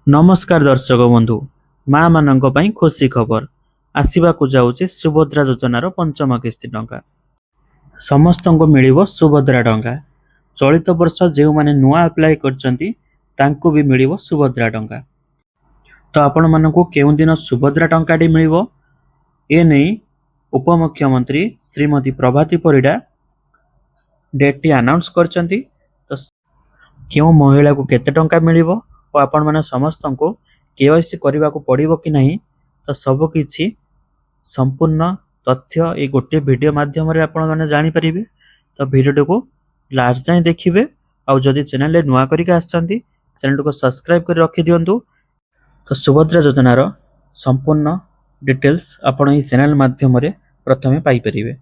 नमस्कार दर्शक बंधु माँ मानक पई खुशी खबर आसवाक जाऊँगी सुभद्रा योजनार पंचम किस्ती टंका समस्त को मिलिबो सुभद्रा टंका। चलित वर्ष जो माने नुआ अप्लाई करचंती तांको भी मिलिबो सुभद्रा टंका। तो आपण मानकु केउं दिन सुभद्रा टंकाटी मिलिबो ए नै उपमुख्यमंत्री श्रीमती प्रभाती परिडा डेट टी अनाउंस करचंती। तो क्यों महिला को केते टंका मिलिबो और आपण माने समस्त को केवाईसी करने को पड़ो कि नहीं तो सब किछि संपूर्ण तथ्य ये गोटे वीडियो माध्यम आपण माने जानि परिबे। तो वीडियो को लास्ट जाए देखिए और जदि चैनल रे नुआ करिक आछंती चैनल को सब्सक्राइब कर रखि दियंतु। तो सुभद्रा योजनार संपूर्ण डिटेल्स आपण ई चैनल माध्यम रे प्रथमे पाई परिबे।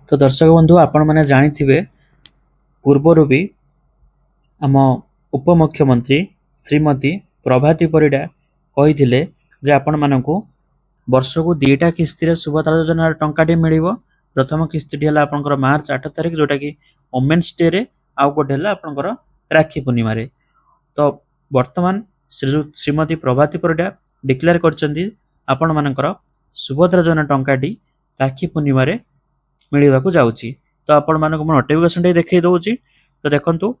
तो दर्शक बंधु आपण माने जानिथिबे पूर्वरु भी आम उपमुख्यमंत्री श्रीमती प्रभाती परिडा कही जे आपण मानकु वर्ष को 2टा किस्ती सुभद्रा योजना टंकाटी मिलिबो। प्रथम किस्ती है आपनकर मार्च 8 तारिख जोटा कि वोमेन्स डे रे आउ गोटे है आपनकर राखी पूर्णिमा रे। तो वर्तमान श्रीमती प्रभाती परिडा डिक्लेयर करचंदी आपण मानकर सुभद्रा योजना टंकाटी राखी पूर्णिमा रे मिलिबा को जाउची। तो आपण मानक म नोटिफिकेशन दे देखै दउची। तो देखंतु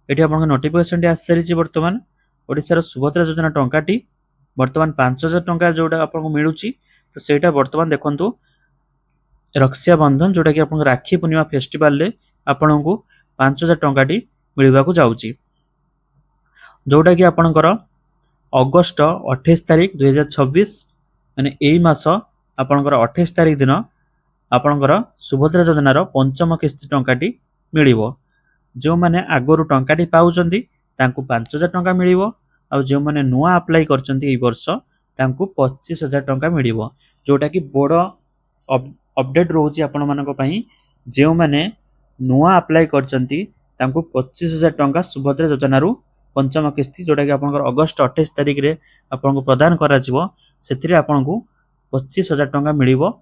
एठी आपन नोटिफिकेशन टी आसरी वर्तमान ओडिसा सुभद्रा योजना टंकाटी वर्तमान 5000 टंका जोटा आपको मिलूची। तो सेटा वर्तमान देखंतु रक्षा बंधन जोटा कि आपन राखी पूर्णिमा फेस्टिवल रे आपन को 5000 टंकाटी मिलबा को जाउची। जोटा कि आपनकर अगस्त 28 तारिख 2026 माने एई मास आपनकर 28 तारिख दिन आपनकर सुभद्रा योजनार पंचम किस्ती टंकाटी मिलिबो। जो माने आगरु टंकाटी पाउचंती तांकु 5000 टंका मिलिबो और जो माने नुआ अप्लाई करचंती ए वर्ष तांकु 25000 टंका मिलिबो। जोटा कि बड़ अपडेट रहउची आपण मानक पई जे माने नुआ अप्लाई करचंती तांकु 25000 टंका सुभद्रा योजनारू पंचम किस्ती जोटा कि आपनकर अगस्त 28 तारिख रे आपनको प्रदान करा जिवो। सेतिरे आपनको 25000 टंका मिलिबो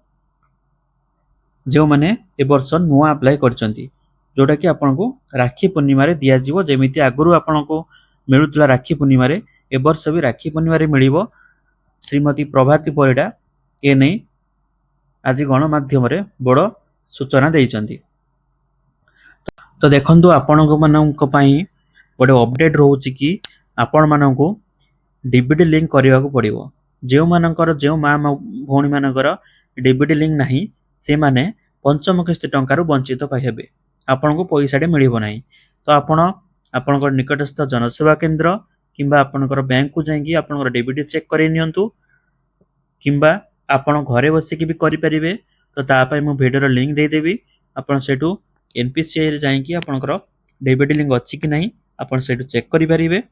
जे माने ए वर्ष नुआ अप्लाई करचंती। जोटा कि आपको राखी पूर्णिमा दिया दिजाव जमी आगु आपको मिलूला राखी पूर्णिमा ए वर्ष भी राखी पूर्णिमा मिलिबो। श्रीमती प्रभाती परिडा ए नहीं आज गणमाध्यम बड़ सूचना देइचंती। तो देखंतु आपण मानी गोटे अपडेट रोचे कि आपण मानू डीबीटी लिंक करने को पड़ो। जो मानकर जो माँ भौणी मानकर डीबीटी लिंक नहीं से माने पंचम किस्ती टंकार वंचित हेबे आपन को पैसाटे मिलिबो नाही। तो आपणकर निकटस्थ जनसेवा केंद्र किंबा आपणकर बैंक को जाइए आपणकर डीबीटी चेक कर नियंतु किंबा आपण घरे बसिक भी करि परिबे। तो तापाई मु वीडियो लिंक दे देबी आपण सेटू एनपीसीआई रे जाइए आपणकर डीबीटी लिंक अछि कि नाही आपण सेटू चेक करि परिबे।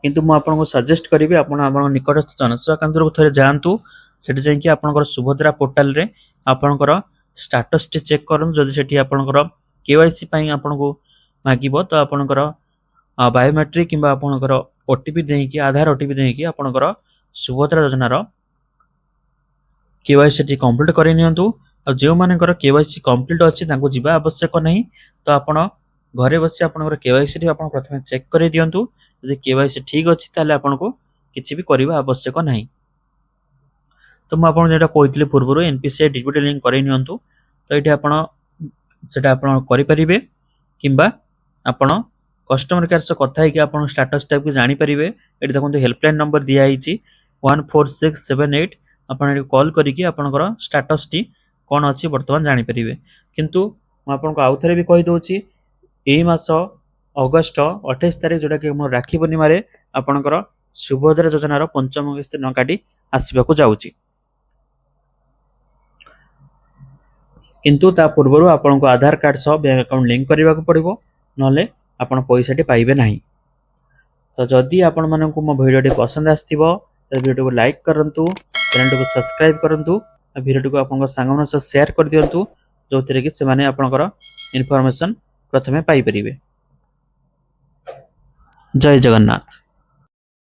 किंतु मु आपन को सजेस्ट करिबे आपण निकटस्थ जनसेवा केंद्र को थरे जांतु सेठी जाइए आपणकर सुभद्रा पोर्टल रे आपणकर स्टाटस टी चेक करन। जदि सेठी आपणकर केवाईसी पई आपनको मागिबो तो आपणकर बायोमेट्रिक किंबा आपणकर ओटीपी देकी आधार ओटीपी देकी आपणकर सुभद्रा योजनार केवाईसी टी कंप्लीट करि नियंतु। आ जे मानकर केवाईसी कंप्लीट अछि तांको जिबा आवश्यक नहीं। तो आपण घरे बसी आपणकर केवाईसी टी आपण प्रथमे चेक करि दियंतु। जदि केवाईसी ठीक अछि ताले आपनको किछि भी करबा आवश्यक नहीं। तो मुझे आपन जेटा कहते पूर्व एनपीसीआई डीबीटी लिंक कर नियंतु। तो ये करें किंबा आपण कस्टमर केयर से कथा है कि आप स्टाटस टाइप की जानीपर। ये देखो हेल्पलाइन नंबर दिखाई 14678 आपड़ कॉल करके आपंकर स्टाटस टी कौन अच्छी बर्तमान जानीपर। किंतु मुझे आउ थे भी कहीदे यही मास अगस्त 28 तारिख जोटा कि राखी पूर्णिमा आपंकर सुभद्रा योजनार पंचम किस्ती टंकाटी आसवाक जाऊँगी। किंतु ता पूर्व आपन को आधार कार्ड सह बैंक अकाउंट लिंक करने को पड़ो ना आपन पैसाटी पाइबे नहीं। तो जदि आपण मानक मो वीडियो पसंद आसथिबो तो वीडियो को लाइक करंतु चैनल को सब्सक्राइब करंतु वीडियो को आपन संगमन से शेयर कर दियंतु जो थरे कि से माने आपनकर इन्फॉर्मेशन प्रथमे पाई परिबे। जय जगन्नाथ।